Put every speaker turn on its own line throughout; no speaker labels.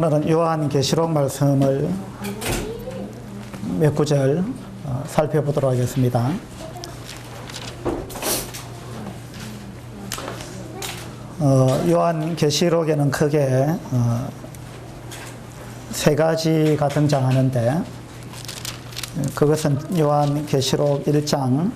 오늘은 요한계시록 말씀을 몇 구절 살펴보도록 하겠습니다. 요한계시록에는 크게 세 가지가 등장하는데, 그것은 요한계시록 1장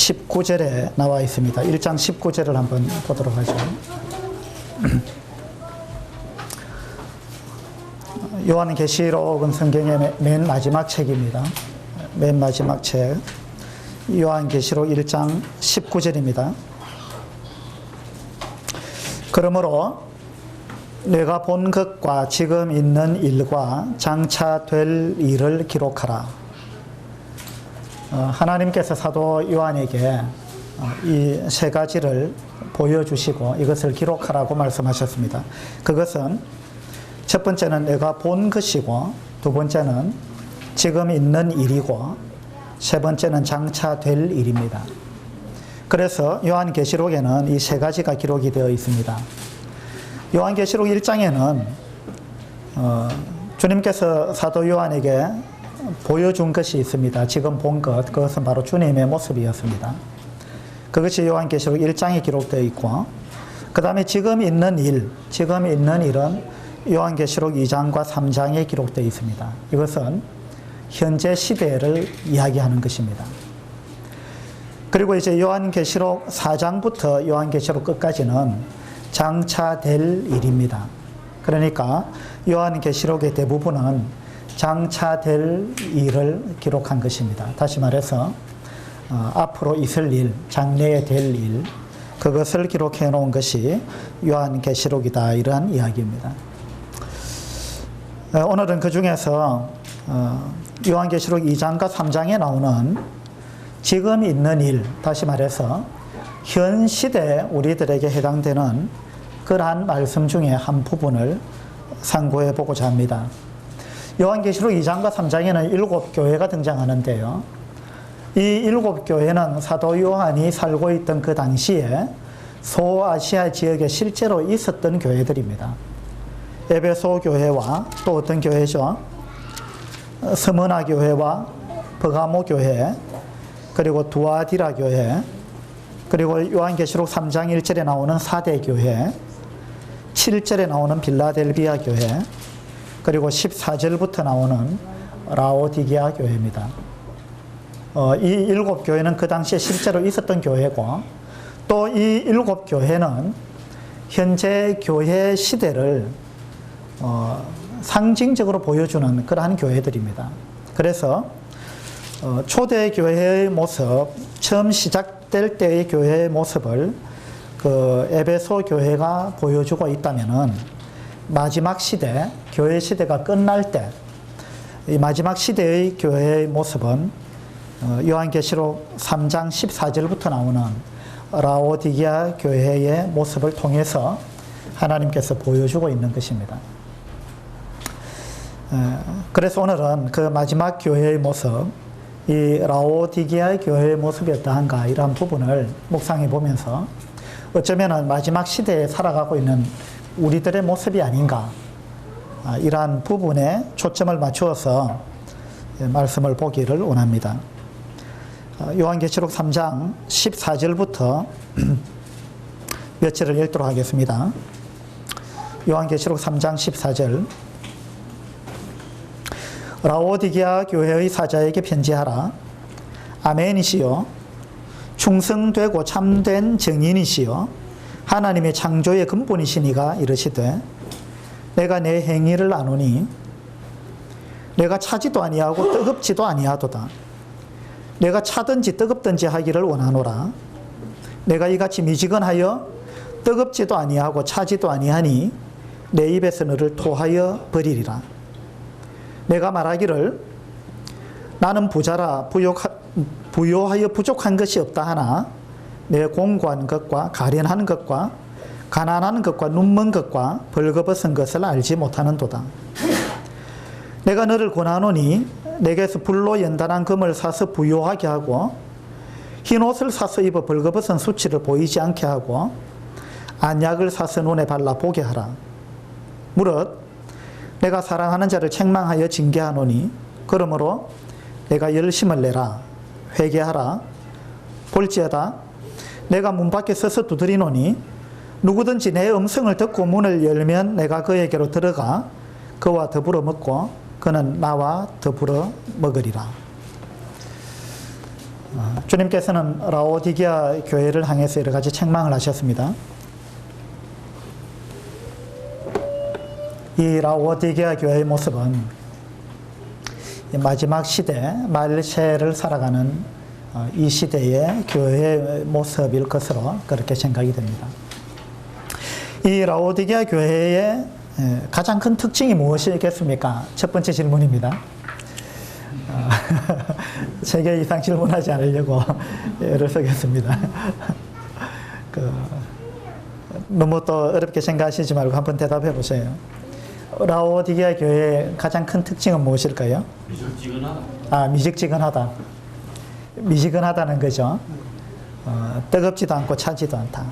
19절에 나와 있습니다. 1장 19절을 한번 보도록 하죠. 요한계시록은 성경의 맨 마지막 책입니다. 맨 마지막 책. 요한계시록 1장 19절입니다. 그러므로 내가 본 것과 지금 있는 일과 장차 될 일을 기록하라. 하나님께서 사도 요한에게 이 세 가지를 보여주시고 이것을 기록하라고 말씀하셨습니다. 그것은 첫 번째는 내가 본 것이고, 두 번째는 지금 있는 일이고, 세 번째는 장차 될 일입니다. 그래서 요한계시록에는 이 세 가지가 기록이 되어 있습니다. 요한계시록 1장에는 주님께서 사도 요한에게 보여준 것이 있습니다. 지금 본 것, 그것은 바로 주님의 모습이었습니다. 그것이 요한계시록 1장에 기록되어 있고, 그 다음에 지금 있는 일은 요한계시록 2장과 3장에 기록되어 있습니다. 이것은 현재 시대를 이야기하는 것입니다. 그리고 이제 요한계시록 4장부터 요한계시록 끝까지는 장차 될 일입니다. 그러니까 요한계시록의 대부분은 장차 될 일을 기록한 것입니다. 다시 말해서 앞으로 있을 일, 장래에 될 일, 그것을 기록해 놓은 것이 요한계시록이다, 이러한 이야기입니다. 오늘은 그 중에서 요한계시록 2장과 3장에 나오는 지금 있는 일, 다시 말해서 현 시대 우리들에게 해당되는 그러한 말씀 중에 한 부분을 상고해 보고자 합니다. 요한계시록 2장과 3장에는 7교회가 등장하는데요. 이 7교회는 사도 요한이 살고 있던 그 당시에 소아시아 지역에 실제로 있었던 교회들입니다. 에베소 교회와 또 어떤 교회죠? 스무나 교회와 버가모 교회, 그리고 두아디라 교회, 그리고 요한계시록 3장 1절에 나오는 사대 교회, 7절에 나오는 빌라델비아 교회, 그리고 14절부터 나오는 라오디게아 교회입니다. 이 7교회는 그 당시에 실제로 있었던 교회고, 또 이 7교회는 현재 교회 시대를 상징적으로 보여주는 그러한 교회들입니다. 그래서 초대 교회의 모습, 처음 시작될 때의 교회의 모습을 그 에베소 교회가 보여주고 있다면은, 마지막 시대, 교회 시대가 끝날 때 이 마지막 시대의 교회의 모습은 요한계시록 3장 14절부터 나오는 라오디게아 교회의 모습을 통해서 하나님께서 보여주고 있는 것입니다. 그래서 오늘은 그 마지막 교회의 모습, 이 라오디게아 교회의 모습이 어떠한가, 이러한 부분을 묵상해 보면서 어쩌면 마지막 시대에 살아가고 있는 우리들의 모습이 아닌가, 이러한 부분에 초점을 맞추어서 말씀을 보기를 원합니다. 요한계시록 3장 14절부터 몇 절을 읽도록 하겠습니다. 요한계시록 3장 14절. 라오디게아 교회의 사자에게 편지하라. 아멘이시요, 충성되고 참된 증인이시요, 하나님의 창조의 근본이시니가 이르시되, 내가 내 행위를 아노니 내가 차지도 아니하고 뜨겁지도 아니하도다. 내가 차든지 뜨겁든지 하기를 원하노라. 내가 이같이 미지근하여 뜨겁지도 아니하고 차지도 아니하니 내 입에서 너를 토하여 버리리라. 내가 말하기를 나는 부자라 부요하여 부족한 것이 없다 하나 내 공고한 것과 가련한 것과 가난한 것과 눈먼 것과 벌거벗은 것을 알지 못하는도다. 내가 너를 권하노니 내게서 불로 연단한 금을 사서 부요하게 하고 흰 옷을 사서 입어 벌거벗은 수치를 보이지 않게 하고 안약을 사서 눈에 발라 보게 하라. 무릇 내가 사랑하는 자를 책망하여 징계하노니 그러므로 내가 열심을 내라. 회개하라. 볼지어다 내가 문 밖에 서서 두드리노니 누구든지 내 음성을 듣고 문을 열면 내가 그에게로 들어가 그와 더불어 먹고 그는 나와 더불어 먹으리라. 주님께서는 라오디게아 교회를 향해서 여러 가지 책망을 하셨습니다. 이 라오디게아 교회의 모습은 마지막 시대, 말세를 살아가는 이 시대의 교회의 모습일 것으로 그렇게 생각이 됩니다. 이 라오디게아 교회의 가장 큰 특징이 무엇이겠습니까? 첫 번째 질문입니다. 3개 이상 질문하지 않으려고 애를 쓰겠습니다. 너무 또 어렵게 생각하시지 말고 한번 대답해 보세요. 라오디게아 교회의 가장 큰 특징은 무엇일까요? 미적지근하다. 미적지근하다. 미지근하다는 거죠. 뜨겁지도 않고 차지도 않다.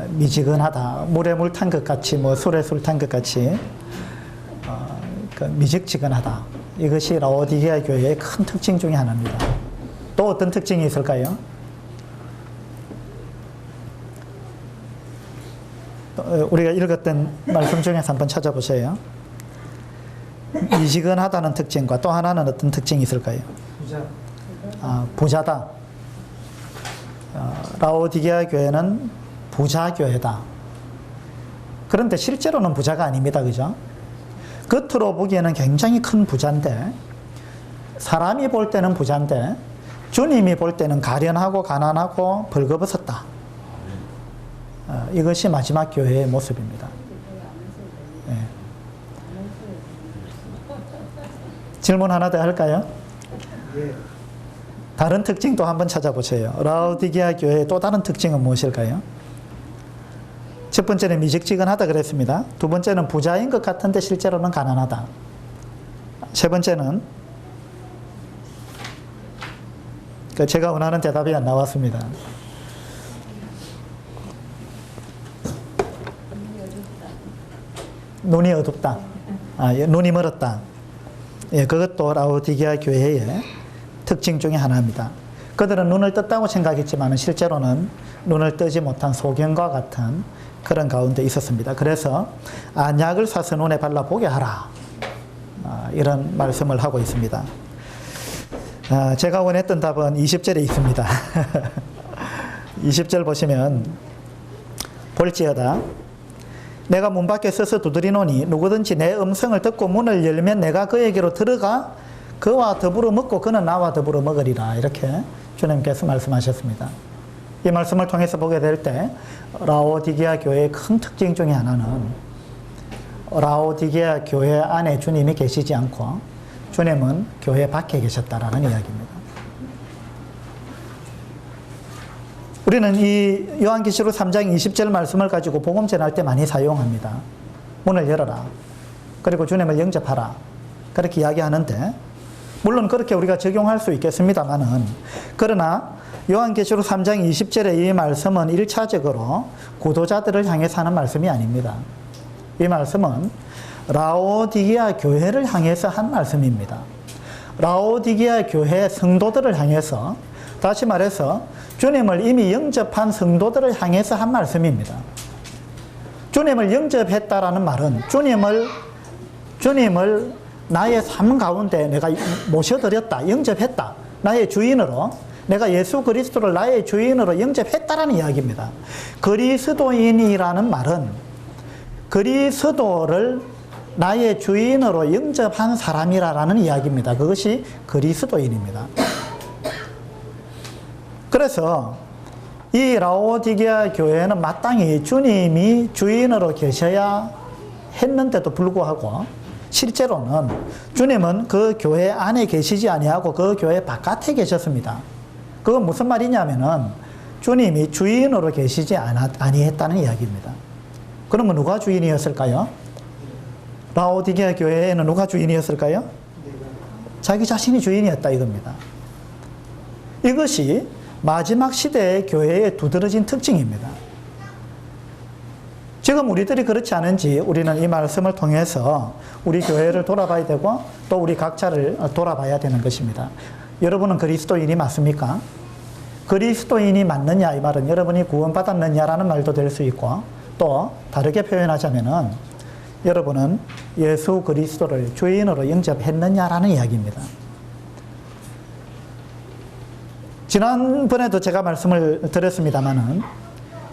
미지근하다. 물에 물 탄 것 같이, 술에 술 탄 것 같이, 미적지근하다. 이것이 라오디게아 교회의 큰 특징 중에 하나입니다. 또 어떤 특징이 있을까요? 우리가 읽었던 말씀 중에서 한번 찾아보세요. 미지근하다는 특징과 또 하나는 어떤 특징이 있을까요? 부자다. 라오디게아 교회는 부자 교회다. 그런데 실제로는 부자가 아닙니다. 그죠? 겉으로 보기에는 굉장히 큰 부자인데, 사람이 볼 때는 부자인데 주님이 볼 때는 가련하고 가난하고 벌거벗었다. 이것이 마지막 교회의 모습입니다. 네. 질문 하나 더 할까요? 다른 특징도 한번 찾아보세요. 라오디게아 교회의 또 다른 특징은 무엇일까요? 첫 번째는 미적지근하다 그랬습니다. 두 번째는 부자인 것 같은데 실제로는 가난하다. 세 번째는 제가 원하는 대답이 안 나왔습니다. 눈이 어둡다. 눈이 멀었다. 예, 그것도 라오디게아 교회의 특징 중에 하나입니다. 그들은 눈을 떴다고 생각했지만 실제로는 눈을 뜨지 못한 소경과 같은 그런 가운데 있었습니다. 그래서 안약을 사서 눈에 발라보게 하라. 이런 말씀을 하고 있습니다. 제가 원했던 답은 20절에 있습니다. 20절 보시면 볼지어다 내가 문 밖에 서서 두드리노니 누구든지 내 음성을 듣고 문을 열면 내가 그에게로 들어가 그와 더불어 먹고 그는 나와 더불어 먹으리라. 이렇게 주님께서 말씀하셨습니다. 이 말씀을 통해서 보게 될 때 라오디게아 교회의 큰 특징 중에 하나는 라오디게아 교회 안에 주님이 계시지 않고 주님은 교회 밖에 계셨다라는 이야기입니다. 우리는 이 요한계시록 3장 20절 말씀을 가지고 복음 전할 때 많이 사용합니다. 문을 열어라. 그리고 주님을 영접하라. 그렇게 이야기하는데 물론 그렇게 우리가 적용할 수 있겠습니다만은 그러나 요한계시록 3장 20절의 이 말씀은 1차적으로 구도자들을 향해서 하는 말씀이 아닙니다. 이 말씀은 라오디게아 교회를 향해서 한 말씀입니다. 라오디게아 교회 성도들을 향해서 다시 말해서 주님을 이미 영접한 성도들을 향해서 한 말씀입니다. 주님을 영접했다라는 말은 주님을 나의 삶 가운데 내가 모셔드렸다, 영접했다. 나의 주인으로 내가 예수 그리스도를 나의 주인으로 영접했다라는 이야기입니다. 그리스도인이라는 말은 그리스도를 나의 주인으로 영접한 사람이라는 이야기입니다. 그것이 그리스도인입니다. 그래서 이 라오디게아 교회는 마땅히 주님이 주인으로 계셔야 했는데도 불구하고 실제로는 주님은 그 교회 안에 계시지 아니하고 그 교회 바깥에 계셨습니다. 그건 무슨 말이냐면은 주님이 주인으로 계시지 아니했다는 이야기입니다. 그러면 누가 주인이었을까요? 라오디게아 교회에는 누가 주인이었을까요? 자기 자신이 주인이었다 이겁니다. 이것이 마지막 시대의 교회의 두드러진 특징입니다. 지금 우리들이 그렇지 않은지 우리는 이 말씀을 통해서 우리 교회를 돌아봐야 되고 또 우리 각자를 돌아봐야 되는 것입니다. 여러분은 그리스도인이 맞습니까? 그리스도인이 맞느냐 이 말은 여러분이 구원받았느냐라는 말도 될 수 있고 또 다르게 표현하자면은 여러분은 예수 그리스도를 주인으로 영접했느냐라는 이야기입니다. 지난번에도 제가 말씀을 드렸습니다마는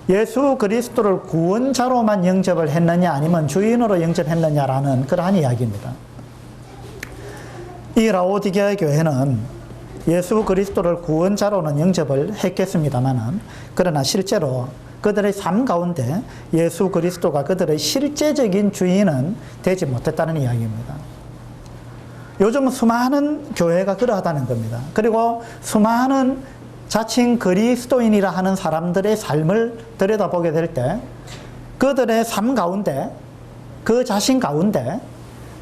예수 그리스도를 구원자로만 영접을 했느냐 아니면 주인으로 영접했느냐라는 그러한 이야기입니다. 이 라오디게아 교회는 예수 그리스도를 구원자로는 영접을 했겠습니다마는 그러나 실제로 그들의 삶 가운데 예수 그리스도가 그들의 실제적인 주인은 되지 못했다는 이야기입니다. 요즘 수많은 교회가 그러하다는 겁니다. 그리고 수많은 자칭 그리스도인이라 하는 사람들의 삶을 들여다보게 될 때 그들의 삶 가운데 그 자신 가운데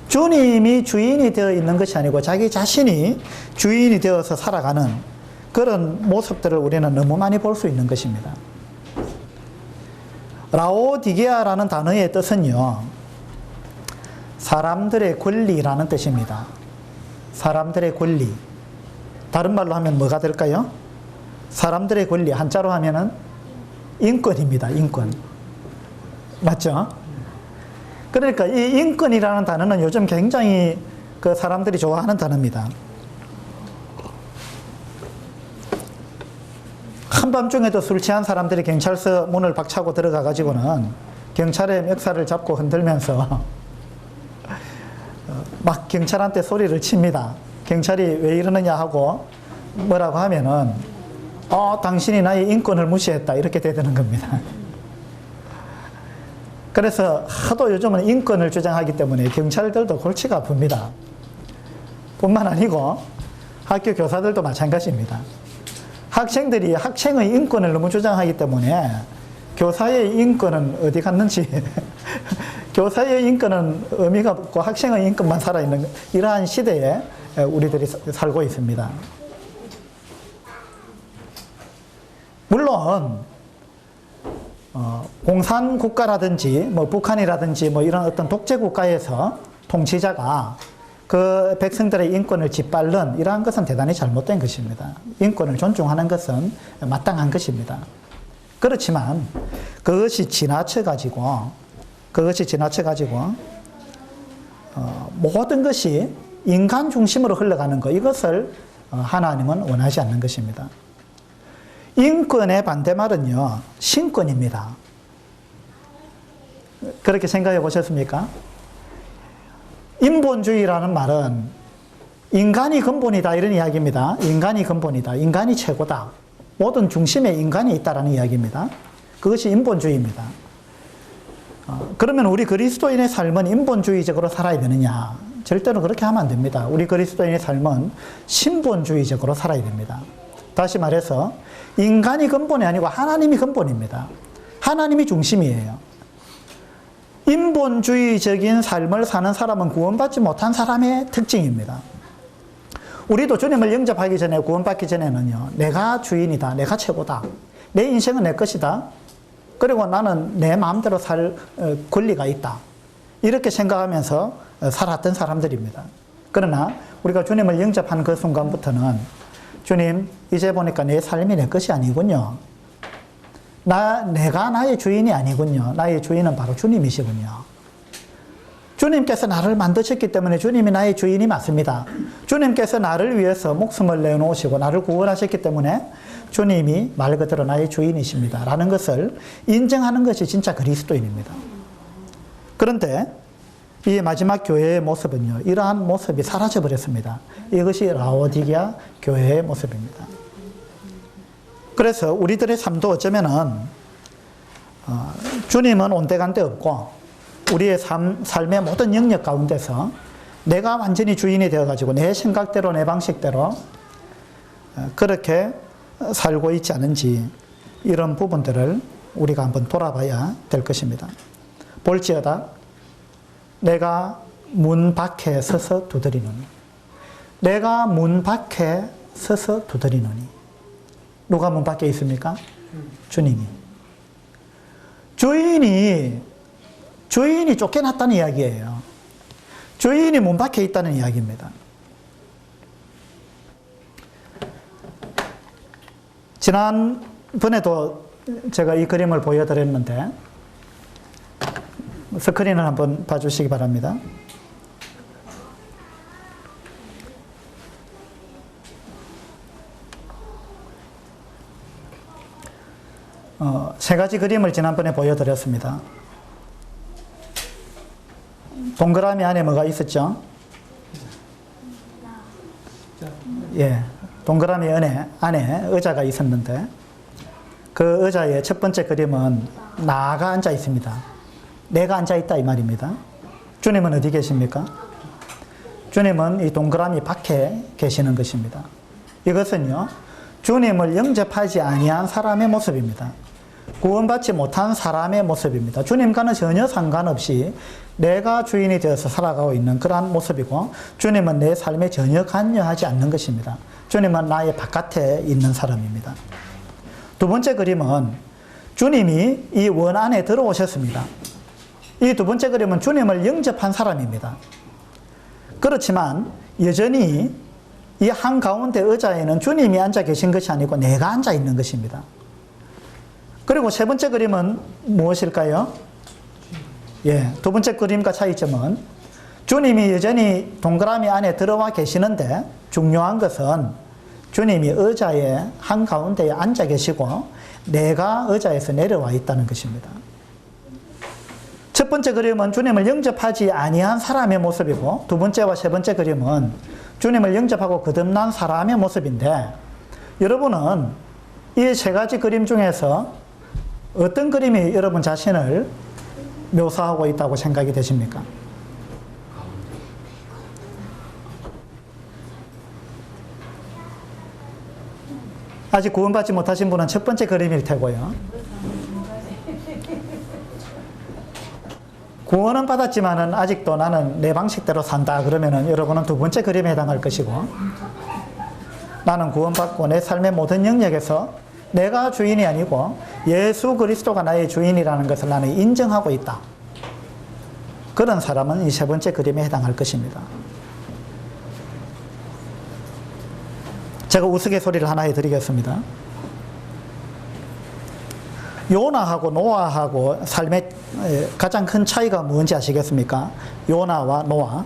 주님이 주인이 되어 있는 것이 아니고 자기 자신이 주인이 되어서 살아가는 그런 모습들을 우리는 너무 많이 볼 수 있는 것입니다. 라오디게아라는 단어의 뜻은요, 사람들의 권리라는 뜻입니다. 사람들의 권리. 다른 말로 하면 뭐가 될까요? 사람들의 권리, 한자로 하면은 인권입니다. 인권. 맞죠? 그러니까 이 인권이라는 단어는 요즘 굉장히 그 사람들이 좋아하는 단어입니다. 한밤중에도 술 취한 사람들이 경찰서 문을 박차고 들어가 가지고는 경찰의 멱살을 잡고 흔들면서 막 경찰한테 소리를 칩니다. 경찰이 왜 이러느냐 하고 뭐라고 하면은 당신이 나의 인권을 무시했다 이렇게 되는 겁니다. 그래서 하도 요즘은 인권을 주장하기 때문에 경찰들도 골치가 아픕니다. 뿐만 아니고 학교 교사들도 마찬가지입니다. 학생들이 학생의 인권을 너무 주장하기 때문에 교사의 인권은 어디 갔는지 교사의 인권은 의미가 없고 학생의 인권만 살아있는 이러한 시대에 우리들이 살고 있습니다. 물론 공산국가라든지 뭐 북한이라든지 뭐 이런 어떤 독재국가에서 통치자가 그 백성들의 인권을 짓밟는 이러한 것은 대단히 잘못된 것입니다. 인권을 존중하는 것은 마땅한 것입니다. 그렇지만 그것이 지나쳐가지고 모든 것이 인간 중심으로 흘러가는 것, 이것을 하나님은 원하지 않는 것입니다. 인권의 반대말은요, 신권입니다. 그렇게 생각해 보셨습니까? 인본주의라는 말은 인간이 근본이다 이런 이야기입니다. 인간이 근본이다. 인간이 최고다. 모든 중심에 인간이 있다라는 이야기입니다. 그것이 인본주의입니다. 그러면 우리 그리스도인의 삶은 인본주의적으로 살아야 되느냐? 절대로 그렇게 하면 안 됩니다. 우리 그리스도인의 삶은 신본주의적으로 살아야 됩니다. 다시 말해서 인간이 근본이 아니고 하나님이 근본입니다. 하나님이 중심이에요. 인본주의적인 삶을 사는 사람은 구원받지 못한 사람의 특징입니다. 우리도 주님을 영접하기 전에, 구원받기 전에는요, 내가 주인이다, 내가 최고다, 내 인생은 내 것이다, 그리고 나는 내 마음대로 살 권리가 있다, 이렇게 생각하면서 살았던 사람들입니다. 그러나 우리가 주님을 영접한 그 순간부터는 주님, 이제 보니까 내 삶이 내 것이 아니군요. 내가 나의 주인이 아니군요. 나의 주인은 바로 주님이시군요. 주님께서 나를 만드셨기 때문에 주님이 나의 주인이 맞습니다. 주님께서 나를 위해서 목숨을 내놓으시고 나를 구원하셨기 때문에 주님이 말 그대로 나의 주인이십니다. 라는 것을 인정하는 것이 진짜 그리스도인입니다. 그런데 이 마지막 교회의 모습은요, 이러한 모습이 사라져버렸습니다. 이것이 라오디게아 교회의 모습입니다. 그래서 우리들의 삶도 어쩌면은 주님은 온데간데 없고 우리의 삶의 모든 영역 가운데서 내가 완전히 주인이 되어가지고 내 생각대로 내 방식대로 그렇게 살고 있지 않은지 이런 부분들을 우리가 한번 돌아봐야 될 것입니다. 볼지어다 내가 문 밖에 서서 두드리노니, 내가 문 밖에 서서 두드리노니. 누가 문 밖에 있습니까? 주님이. 주인이 쫓겨났다는 이야기예요. 주인이 문 밖에 있다는 이야기입니다. 지난번에도 제가 이 그림을 보여드렸는데 스크린을 한번 봐주시기 바랍니다. 세 가지 그림을 지난번에 보여드렸습니다. 동그라미 안에 뭐가 있었죠? 예, 동그라미 안에 의자가 있었는데 그 의자의 첫 번째 그림은 나가 앉아 있습니다. 내가 앉아 있다 이 말입니다. 주님은 어디 계십니까? 주님은 이 동그라미 밖에 계시는 것입니다. 이것은요, 주님을 영접하지 아니한 사람의 모습입니다. 구원받지 못한 사람의 모습입니다. 주님과는 전혀 상관없이 내가 주인이 되어서 살아가고 있는 그러한 모습이고, 주님은 내 삶에 전혀 관여하지 않는 것입니다. 주님은 나의 바깥에 있는 사람입니다. 두 번째 그림은 주님이 이 원 안에 들어오셨습니다. 이 두 번째 그림은 주님을 영접한 사람입니다. 그렇지만 여전히 이 한가운데 의자에는 주님이 앉아 계신 것이 아니고 내가 앉아 있는 것입니다. 그리고 세 번째 그림은 무엇일까요? 예, 두 번째 그림과 차이점은 주님이 여전히 동그라미 안에 들어와 계시는데 중요한 것은 주님이 의자의 한가운데에 앉아 계시고 내가 의자에서 내려와 있다는 것입니다. 첫 번째 그림은 주님을 영접하지 아니한 사람의 모습이고, 두 번째와 세 번째 그림은 주님을 영접하고 거듭난 사람의 모습인데, 여러분은 이 세 가지 그림 중에서 어떤 그림이 여러분 자신을 묘사하고 있다고 생각이 되십니까? 아직 구원받지 못하신 분은 첫 번째 그림일 테고요. 구원은 받았지만은 아직도 나는 내 방식대로 산다 그러면은 여러분은 두 번째 그림에 해당할 것이고, 나는 구원받고 내 삶의 모든 영역에서 내가 주인이 아니고 예수 그리스도가 나의 주인이라는 것을 나는 인정하고 있다, 그런 사람은 이 세 번째 그림에 해당할 것입니다. 제가 우스갯소리를 하나 해드리겠습니다. 요나하고 노아하고 삶의 가장 큰 차이가 뭔지 아시겠습니까? 요나와 노아.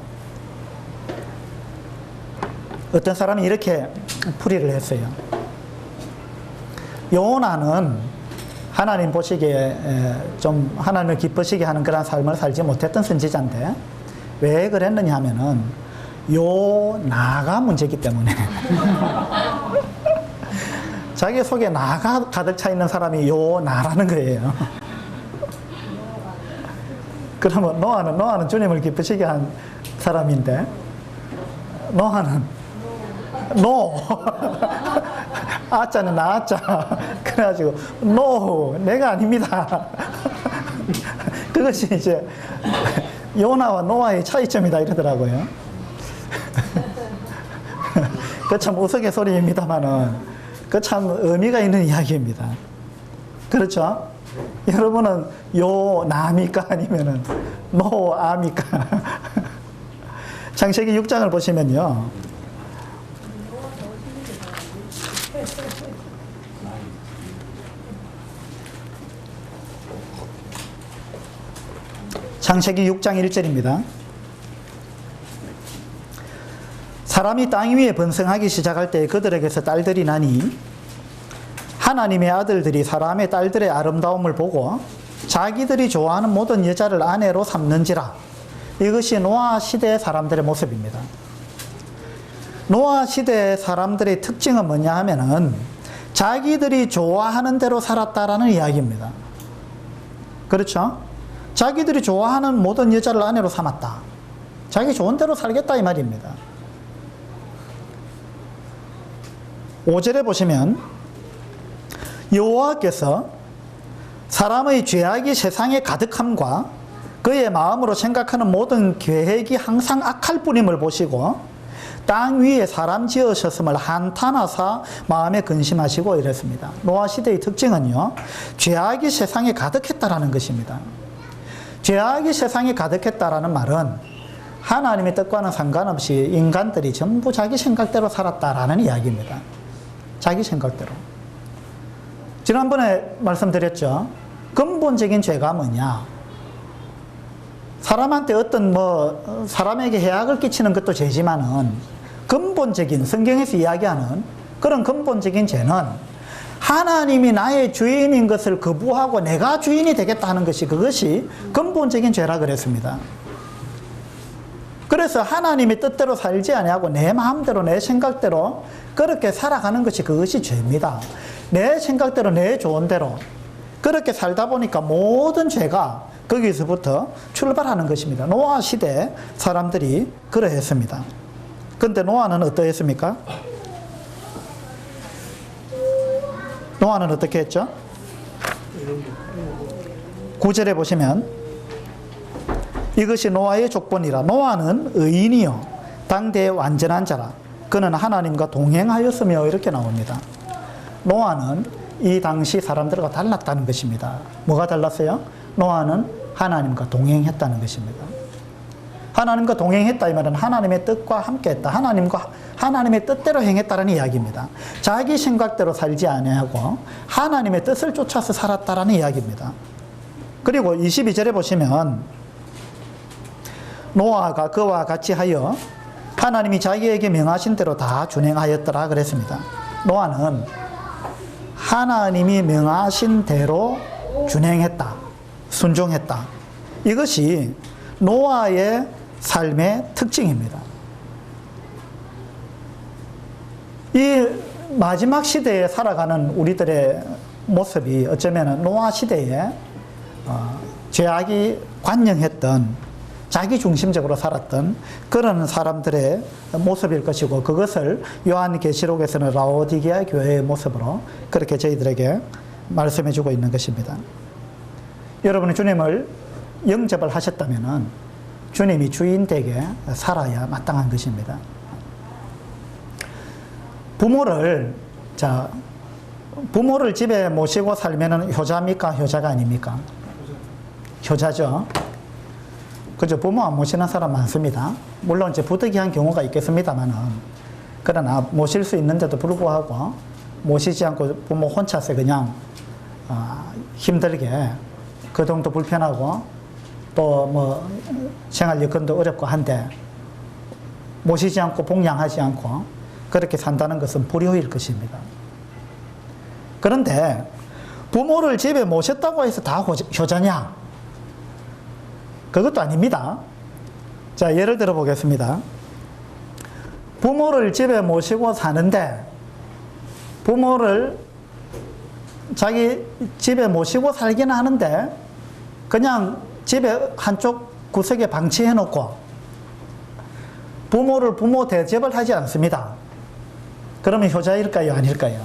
어떤 사람이 이렇게 풀이를 했어요. 요나는 하나님 보시기에 좀 하나님을 기쁘시게 하는 그런 삶을 살지 못했던 선지자인데, 왜 그랬느냐 하면은 요나가 문제이기 때문에 자기 속에 나가 가득 차 있는 사람이 요나라는 거예요. 그러면 노아는 주님을 기쁘시게 한 사람인데, 노아는 아자는 나아자. 그래가지고 내가 아닙니다. 그것이 이제 요나와 노아의 차이점이다 이러더라고요. 그 참 우스갯소리입니다만은 그 참 의미가 있는 이야기입니다. 그렇죠? 여러분은 요나입니까? 아니면은 노아입니까? 창세기 6장을 보시면요, 창세기 6장 1절입니다. 사람이 땅 위에 번성하기 시작할 때 그들에게서 딸들이 나니 하나님의 아들들이 사람의 딸들의 아름다움을 보고 자기들이 좋아하는 모든 여자를 아내로 삼는지라. 이것이 노아 시대의 사람들의 모습입니다. 노아 시대의 사람들의 특징은 뭐냐 하면은 자기들이 좋아하는 대로 살았다라는 이야기입니다. 그렇죠? 자기들이 좋아하는 모든 여자를 아내로 삼았다. 자기 좋은 대로 살겠다 이 말입니다. 5절에 보시면 여호와께서 사람의 죄악이 세상에 가득함과 그의 마음으로 생각하는 모든 계획이 항상 악할 뿐임을 보시고 땅 위에 사람 지으셨음을 한탄하사 마음에 근심하시고 이랬습니다. 노아 시대의 특징은요, 죄악이 세상에 가득했다라는 것입니다. 죄악이 세상에 가득했다라는 말은 하나님의 뜻과는 상관없이 인간들이 전부 자기 생각대로 살았다라는 이야기입니다. 자기 생각대로. 지난번에 말씀드렸죠. 근본적인 죄가 뭐냐? 사람한테 어떤 사람에게 해악을 끼치는 것도 죄지만은 근본적인, 성경에서 이야기하는 그런 근본적인 죄는 하나님이 나의 주인인 것을 거부하고 내가 주인이 되겠다 하는 것이, 그것이 근본적인 죄라 그랬습니다. 그래서 하나님의 뜻대로 살지 아니하고 내 마음대로 내 생각대로 그렇게 살아가는 것이, 그것이 죄입니다. 내 생각대로 내 좋은대로 그렇게 살다 보니까 모든 죄가 거기서부터 출발하는 것입니다. 노아 시대 사람들이 그러했습니다. 그런데 노아는 어떠했습니까? 노아는 어떻게 했죠? 9절에 보시면 이것이 노아의 족본이라. 노아는 의인이요 당대의 완전한 자라. 그는 하나님과 동행하였으며, 이렇게 나옵니다. 노아는 이 당시 사람들과 달랐다는 것입니다. 뭐가 달랐어요? 노아는 하나님과 동행했다는 것입니다. 하나님과 동행했다 이 말은 하나님의 뜻과 함께했다. 하나님의 뜻대로 행했다는 이야기입니다. 자기 생각대로 살지 아니하고 하나님의 뜻을 쫓아서 살았다라는 이야기입니다. 그리고 22절에 보시면 노아가 그와 같이 하여 하나님이 자기에게 명하신 대로 다 준행하였더라 그랬습니다. 노아는 하나님이 명하신 대로 준행했다, 순종했다. 이것이 노아의 삶의 특징입니다. 이 마지막 시대에 살아가는 우리들의 모습이 어쩌면 노아 시대에 죄악이 관영했던, 자기 중심적으로 살았던 그런 사람들의 모습일 것이고, 그것을 요한계시록에서는 라오디게아 교회의 모습으로 그렇게 저희들에게 말씀해 주고 있는 것입니다. 여러분이 주님을 영접을 하셨다면 주님이 주인되게 살아야 마땅한 것입니다. 부모를 집에 모시고 살면 효자입니까? 효자가 아닙니까? 효자죠. 그죠? 부모 안 모시는 사람 많습니다. 물론 이제 부득이한 경우가 있겠습니다만은, 그러나 모실 수 있는데도 불구하고 모시지 않고 부모 혼자서 그냥 힘들게, 거동도 불편하고 또 생활 여건도 어렵고 한데 모시지 않고 봉양하지 않고 그렇게 산다는 것은 불효일 것입니다. 그런데 부모를 집에 모셨다고 해서 다 효자냐? 그것도 아닙니다. 자, 예를 들어 보겠습니다. 부모를 집에 모시고 사는데, 부모를 자기 집에 모시고 살기는 하는데 그냥 집에 한쪽 구석에 방치해 놓고 부모를 부모 대접을 하지 않습니다. 그러면 효자일까요? 아닐까요?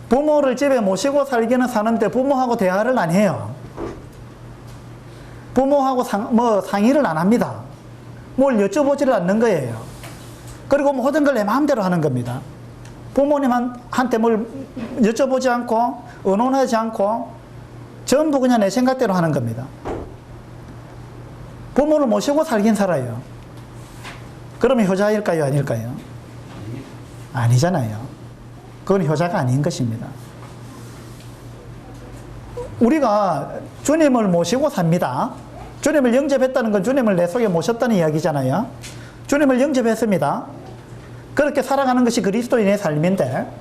부모를 집에 모시고 살기는 사는데 부모하고 대화를 안 해요. 부모하고 상의를 안 합니다. 뭘 여쭤보지를 않는 거예요. 그리고 모든 걸 내 마음대로 하는 겁니다. 부모님한테 뭘 여쭤보지 않고 의논하지 않고 전부 그냥 내 생각대로 하는 겁니다. 부모를 모시고 살긴 살아요. 그러면 효자일까요? 아닐까요? 아니잖아요. 그건 효자가 아닌 것입니다. 우리가 주님을 모시고 삽니다. 주님을 영접했다는 건 주님을 내 속에 모셨다는 이야기잖아요. 주님을 영접했습니다. 그렇게 살아가는 것이 그리스도인의 삶인데,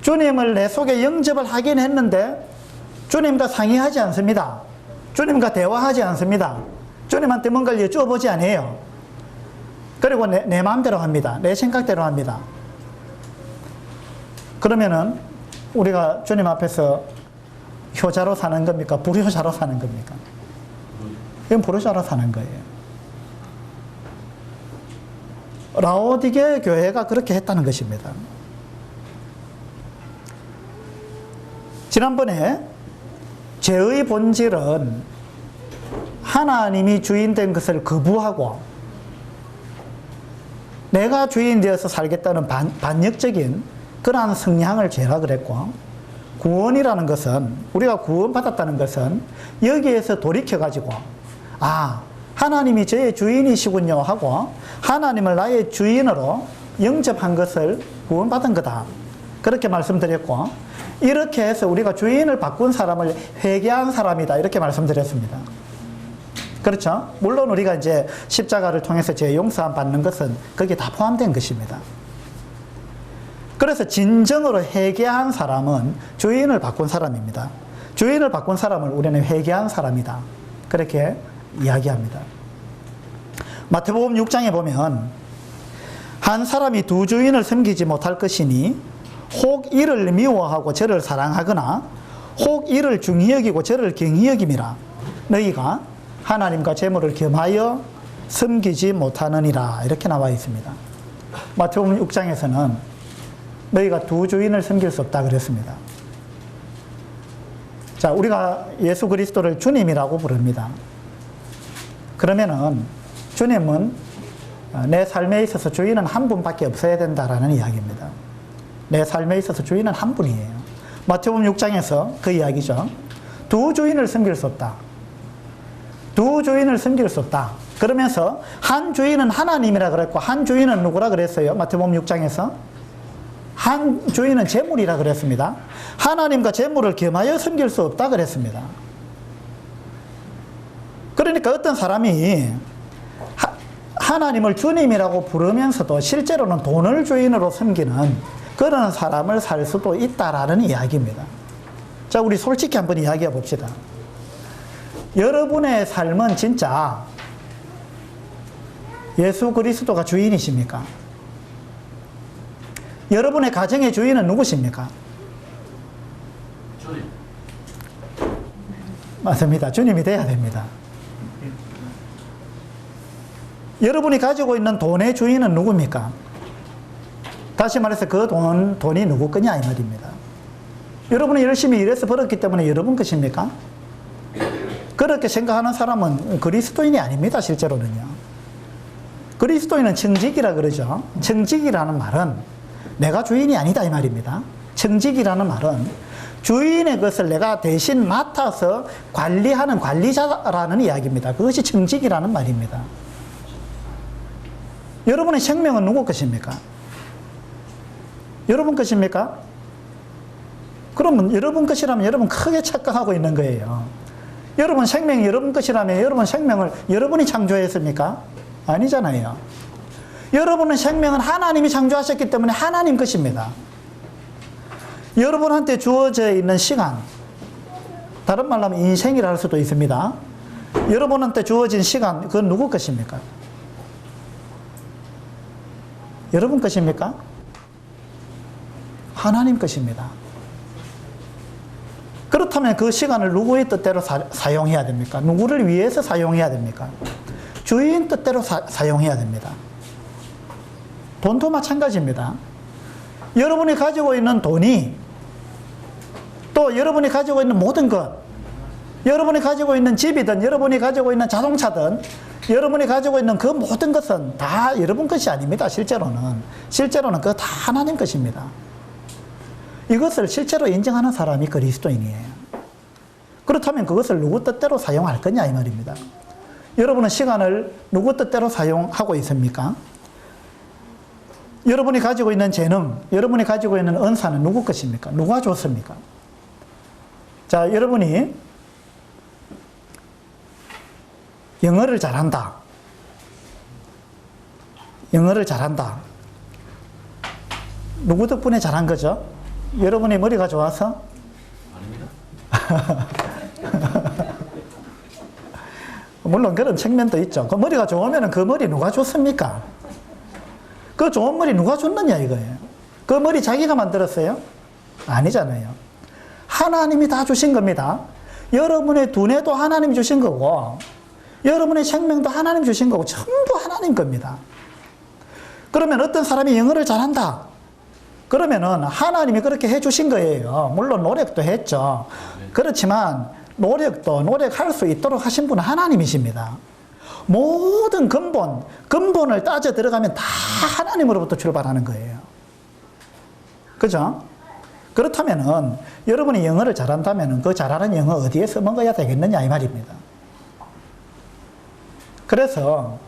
주님을 내 속에 영접을 하긴 했는데 주님과 상의하지 않습니다. 주님과 대화하지 않습니다. 주님한테 뭔가를 여쭈어보지 않아요. 그리고 내 마음대로 합니다. 내 생각대로 합니다. 그러면은 우리가 주님 앞에서 효자로 사는 겁니까? 불효자로 사는 겁니까? 이건 불효자로 사는 거예요. 라오디게 교회가 그렇게 했다는 것입니다. 지난번에 죄의 본질은 하나님이 주인 된 것을 거부하고 내가 주인 되어서 살겠다는 반역적인 그러한 성향을 죄라 그랬고, 구원이라는 것은, 우리가 구원받았다는 것은 여기에서 돌이켜가지고 하나님이 저의 주인이시군요 하고 하나님을 나의 주인으로 영접한 것을 구원받은 거다, 그렇게 말씀드렸고, 이렇게 해서 우리가 주인을 바꾼 사람을 회개한 사람이다, 이렇게 말씀드렸습니다. 그렇죠? 물론 우리가 이제 십자가를 통해서 죄 용서 받는 것은 거기에 다 포함된 것입니다. 그래서 진정으로 회개한 사람은 주인을 바꾼 사람입니다. 주인을 바꾼 사람을 우리는 회개한 사람이다, 그렇게 이야기합니다. 마태복음 6장에 보면 한 사람이 두 주인을 섬기지 못할 것이니 혹 이를 미워하고 저를 사랑하거나 혹 이를 중히 여기고 저를 경히 여김이라. 너희가 하나님과 재물을 겸하여 섬기지 못하느니라, 이렇게 나와 있습니다. 마태복음 6장에서는 너희가 두 주인을 섬길 수 없다 그랬습니다. 자, 우리가 예수 그리스도를 주님이라고 부릅니다. 그러면은 주님은 내 삶에 있어서 주인은 한 분밖에 없어야 된다라는 이야기입니다. 내 삶에 있어서 주인은 한 분이에요. 마태복음 6장에서 그 이야기죠. 두 주인을 섬길 수 없다. 두 주인을 섬길 수 없다. 그러면서 한 주인은 하나님이라 그랬고 한 주인은 누구라 그랬어요? 마태복음 6장에서 한 주인은 재물이라 그랬습니다. 하나님과 재물을 겸하여 섬길 수 없다 그랬습니다. 그러니까 어떤 사람이 하나님을 주님이라고 부르면서도 실제로는 돈을 주인으로 섬기는 그런 사람을 살 수도 있다라는 이야기입니다. 자, 우리 솔직히 한번 이야기해 봅시다. 여러분의 삶은 진짜 예수 그리스도가 주인이십니까? 여러분의 가정의 주인은 누구십니까?
주님.
맞습니다. 주님이 돼야 됩니다. 여러분이 가지고 있는 돈의 주인은 누굽니까? 다시 말해서 그 돈이 누구 거냐 이 말입니다. 여러분이 열심히 일해서 벌었기 때문에 여러분 것입니까? 그렇게 생각하는 사람은 그리스도인이 아닙니다. 실제로는요. 그리스도인은 청직이라 그러죠. 청직이라는 말은 내가 주인이 아니다 이 말입니다. 청직이라는 말은 주인의 것을 내가 대신 맡아서 관리하는 관리자라는 이야기입니다. 그것이 청직이라는 말입니다. 여러분의 생명은 누구 것입니까? 여러분 것입니까? 그러면 여러분 것이라면 여러분 크게 착각하고 있는 거예요. 여러분 생명이 여러분 것이라면 여러분 생명을 여러분이 창조했습니까? 아니잖아요. 여러분의 생명은 하나님이 창조하셨기 때문에 하나님 것입니다. 여러분한테 주어져 있는 시간, 다른 말로 하면 인생이라 할 수도 있습니다. 여러분한테 주어진 시간, 그건 누구 것입니까? 여러분 것입니까? 하나님 것입니다. 그렇다면 그 시간을 누구의 뜻대로 사용해야 됩니까? 누구를 위해서 사용해야 됩니까? 주인 뜻대로 사용해야 됩니다. 돈도 마찬가지입니다. 여러분이 가지고 있는 돈이, 또 여러분이 가지고 있는 모든 것, 여러분이 가지고 있는 집이든 여러분이 가지고 있는 자동차든 여러분이 가지고 있는 그 모든 것은 다 여러분 것이 아닙니다. 실제로는 그거 다 하나님 것입니다. 이것을 실제로 인정하는 사람이 그리스도인이에요. 그렇다면 그것을 누구 뜻대로 사용할 거냐 이 말입니다. 여러분은 시간을 누구 뜻대로 사용하고 있습니까? 여러분이 가지고 있는 재능, 여러분이 가지고 있는 은사는 누구 것입니까? 누가 줬습니까? 자, 여러분이 영어를 잘한다. 영어를 잘한다. 누구 덕분에 잘한 거죠? 여러분의 머리가 좋아서?
아닙니다.
물론 그런 측면도 있죠. 그 머리가 좋으면 그 머리 누가 줬습니까? 그 좋은 머리 누가 줬느냐 이거예요. 그 머리 자기가 만들었어요? 아니잖아요. 하나님이 다 주신 겁니다. 여러분의 두뇌도 하나님이 주신 거고 여러분의 생명도 하나님 주신 거고 전부 하나님 겁니다. 그러면 어떤 사람이 영어를 잘한다. 그러면은 하나님이 그렇게 해주신 거예요. 물론 노력도 했죠. 그렇지만 노력도 노력할 수 있도록 하신 분은 하나님이십니다. 모든 근본을 따져 들어가면 다 하나님으로부터 출발하는 거예요. 그죠? 그렇다면은 여러분이 영어를 잘한다면은 그 잘하는 영어 어디에 써먹어야 되겠느냐 이 말입니다. 그래서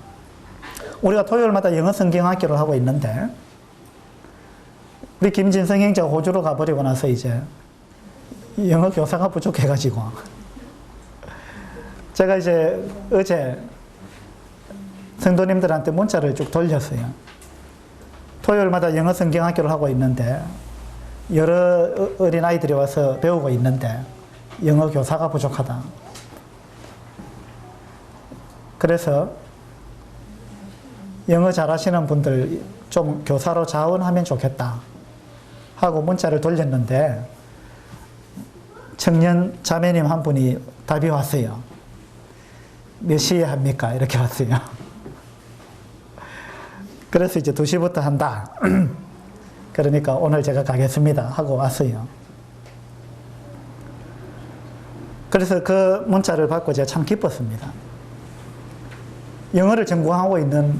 우리가 토요일마다 영어 성경학교를 하고 있는데 우리 김진성 형제가 호주로 가버리고 나서 이제 영어 교사가 부족해가지고 제가 이제 어제 성도님들한테 문자를 쭉 돌렸어요. 토요일마다 영어 성경학교를 하고 있는데 여러 어린아이들이 와서 배우고 있는데 영어 교사가 부족하다. 그래서 영어 잘하시는 분들 좀 교사로 자원하면 좋겠다 하고 문자를 돌렸는데 청년 자매님 한 분이 답이 왔어요. 몇 시에 합니까? 이렇게 왔어요. 그래서 이제 2시부터 한다. 그러니까 오늘 제가 가겠습니다 하고 왔어요. 그래서 그 문자를 받고 제가 참 기뻤습니다. 영어를 전공하고 있는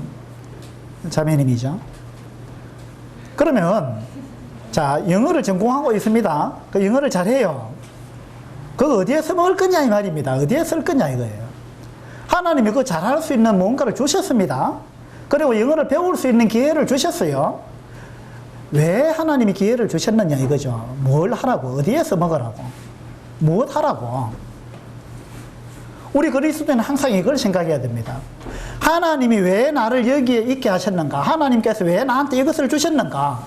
자매님이죠. 그러면 자, 영어를 전공하고 있습니다. 그 영어를 잘해요. 그거 어디에 써먹을 거냐 이 말입니다. 어디에 쓸 거냐 이거예요. 하나님이 그거 잘할 수 있는 뭔가를 주셨습니다. 그리고 영어를 배울 수 있는 기회를 주셨어요. 왜 하나님이 기회를 주셨느냐 이거죠. 뭘 하라고, 어디에 써먹으라고, 무엇 하라고. 우리 그리스도인은 항상 이걸 생각해야 됩니다. 하나님이 왜 나를 여기에 있게 하셨는가? 하나님께서 왜 나한테 이것을 주셨는가?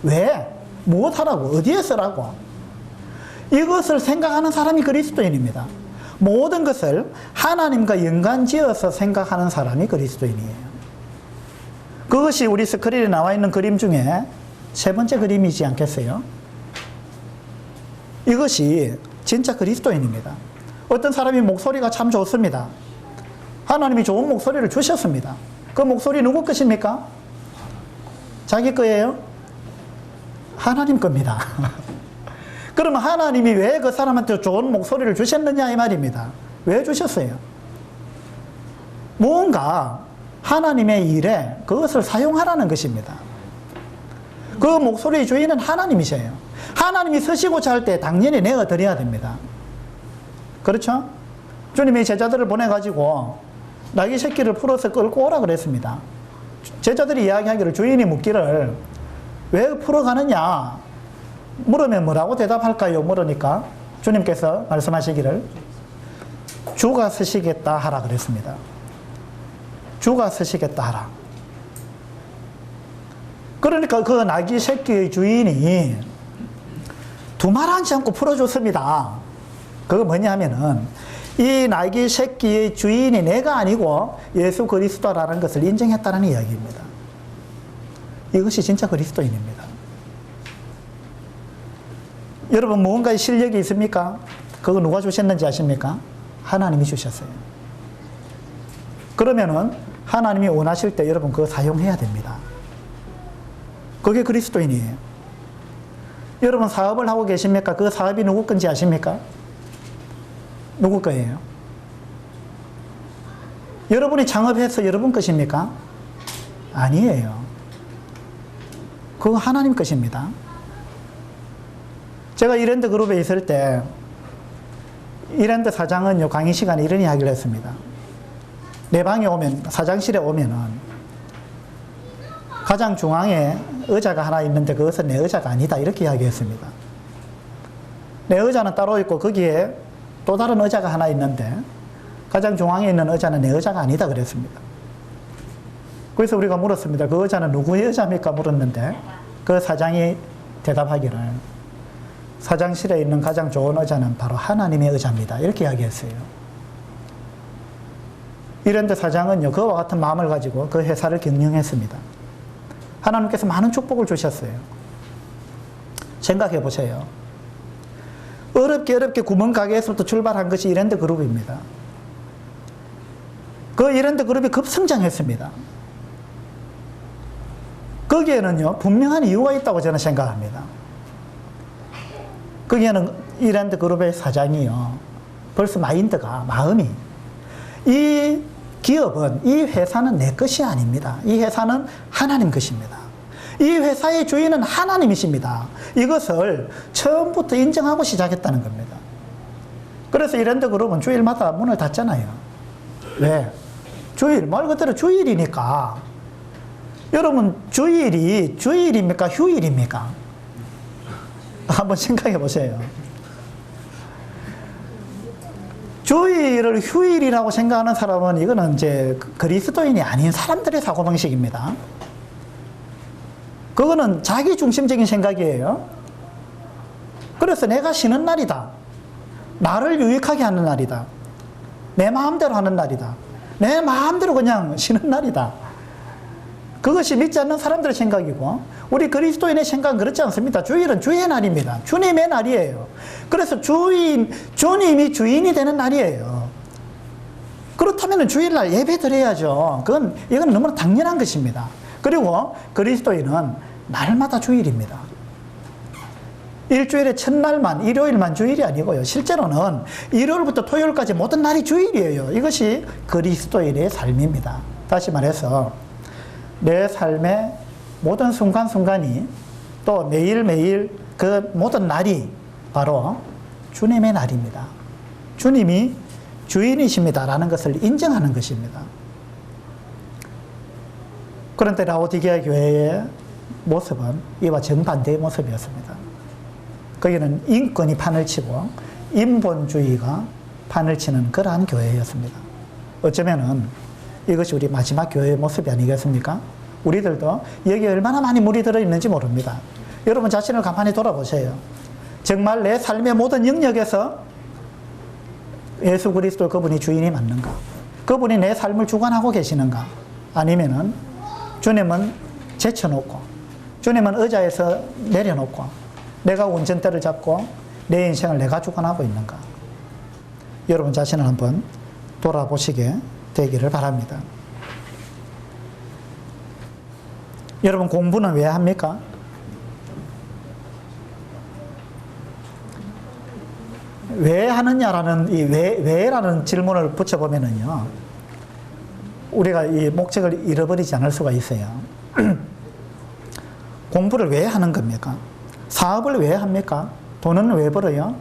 왜? 무엇 하라고? 어디에 쓰라고? 이것을 생각하는 사람이 그리스도인입니다. 모든 것을 하나님과 연관지어서 생각하는 사람이 그리스도인이에요. 그것이 우리 스크린에 나와 있는 그림 중에 3번째 그림이지 않겠어요? 이것이 진짜 그리스도인입니다. 어떤 사람이 목소리가 참 좋습니다. 하나님이 좋은 목소리를 주셨습니다. 그 목소리 누구 것입니까? 자기 거예요? 하나님 겁니다. 그러면 하나님이 왜 그 사람한테 좋은 목소리를 주셨느냐 이 말입니다. 왜 주셨어요? 무언가 하나님의 일에 그것을 사용하라는 것입니다. 그 목소리의 주인은 하나님이셔요. 하나님이 쓰시고자 할 때 당연히 내어드려야 됩니다. 그렇죠? 주님이 제자들을 보내가지고 나귀 새끼를 풀어서 끌고 오라 그랬습니다. 제자들이 이야기하기를, 주인이 묻기를 왜 풀어가느냐 물으면 뭐라고 대답할까요? 물으니까 주님께서 말씀하시기를 주가 쓰시겠다 하라 그랬습니다. 주가 쓰시겠다 하라. 그러니까 그 나귀 새끼의 주인이 두말하지 않고 풀어줬습니다. 그거 뭐냐 하면은 이 나귀 새끼의 주인이 내가 아니고 예수 그리스도라는 것을 인정했다는 이야기입니다. 이것이 진짜 그리스도인입니다. 여러분 무언가의 실력이 있습니까? 그거 누가 주셨는지 아십니까? 하나님이 주셨어요. 그러면은 하나님이 원하실 때 여러분 그거 사용해야 됩니다. 그게 그리스도인이에요. 여러분 사업을 하고 계십니까? 그 사업이 누구 건지 아십니까? 누구 거예요? 여러분이 창업해서 여러분 것입니까? 아니에요. 그거 하나님 것입니다. 제가 이랜드 그룹에 있을 때 이랜드 사장은 강의 시간에 이런 이야기를 했습니다. 내 방에 오면, 사장실에 오면은 가장 중앙에 의자가 하나 있는데 그것은 내 의자가 아니다 이렇게 이야기했습니다. 내 의자는 따로 있고 거기에 또 다른 의자가 하나 있는데 가장 중앙에 있는 의자는 내 의자가 아니다 그랬습니다. 그래서 우리가 물었습니다. 그 의자는 누구의 의자입니까? 물었는데 그 사장이 대답하기를 사장실에 있는 가장 좋은 의자는 바로 하나님의 의자입니다. 이렇게 이야기했어요. 이런데 사장은요, 그와 같은 마음을 가지고 그 회사를 경영했습니다. 하나님께서 많은 축복을 주셨어요. 생각해 보세요. 어렵게 구멍가게에서부터 출발한 것이 이랜드 그룹입니다. 그 이랜드 그룹이 급성장했습니다. 거기에는요, 분명한 이유가 있다고 저는 생각합니다. 거기에는 이랜드 그룹의 사장이요, 벌써 마인드가, 마음이, 이 기업은, 이 회사는 내 것이 아닙니다. 이 회사는 하나님 것입니다. 이 회사의 주인은 하나님이십니다. 이것을 처음부터 인정하고 시작했다는 겁니다. 그래서 이런데 그러면 주일마다 문을 닫잖아요. 왜? 주일, 말 그대로 주일이니까. 여러분, 주일이 주일입니까? 휴일입니까? 한번 생각해 보세요. 주일을 휴일이라고 생각하는 사람은 이거는 이제 그리스도인이 아닌 사람들의 사고방식입니다. 그거는 자기 중심적인 생각이에요. 그래서 내가 쉬는 날이다. 나를 유익하게 하는 날이다. 내 마음대로 하는 날이다. 내 마음대로 그냥 쉬는 날이다. 그것이 믿지 않는 사람들의 생각이고, 우리 그리스도인의 생각은 그렇지 않습니다. 주일은 주의 날입니다. 주님의 날이에요. 그래서 주님이 주인이 되는 날이에요. 그렇다면 주일날 예배 드려야죠. 이건 너무나 당연한 것입니다. 그리고 그리스도인은 날마다 주일입니다. 일주일의 첫날만, 일요일만 주일이 아니고요. 실제로는 일요일부터 토요일까지 모든 날이 주일이에요. 이것이 그리스도인의 삶입니다. 다시 말해서 내 삶의 모든 순간순간이, 또 매일매일 그 모든 날이 바로 주님의 날입니다. 주님이 주인이십니다라는 것을 인정하는 것입니다. 그런데 라오디게아 교회의 모습은 이와 정반대의 모습이었습니다. 거기는 인권이 판을 치고 인본주의가 판을 치는 그러한 교회였습니다. 어쩌면은 이것이 우리 마지막 교회의 모습이 아니겠습니까? 우리들도 여기에 얼마나 많이 물이 들어있는지 모릅니다. 여러분 자신을 가만히 돌아보세요. 정말 내 삶의 모든 영역에서 예수 그리스도 그분이 주인이 맞는가? 그분이 내 삶을 주관하고 계시는가? 아니면은 주님은 제쳐놓고, 주님은 의자에서 내려놓고 내가 운전대를 잡고 내 인생을 내가 주관하고 있는가? 여러분 자신을 한번 돌아보시게 되기를 바랍니다. 여러분 공부는 왜 합니까? 왜 하느냐라는 이 왜라는 질문을 붙여보면은요, 우리가 이 목적을 잃어버리지 않을 수가 있어요. 공부를 왜 하는 겁니까? 사업을 왜 합니까? 돈은 왜 벌어요?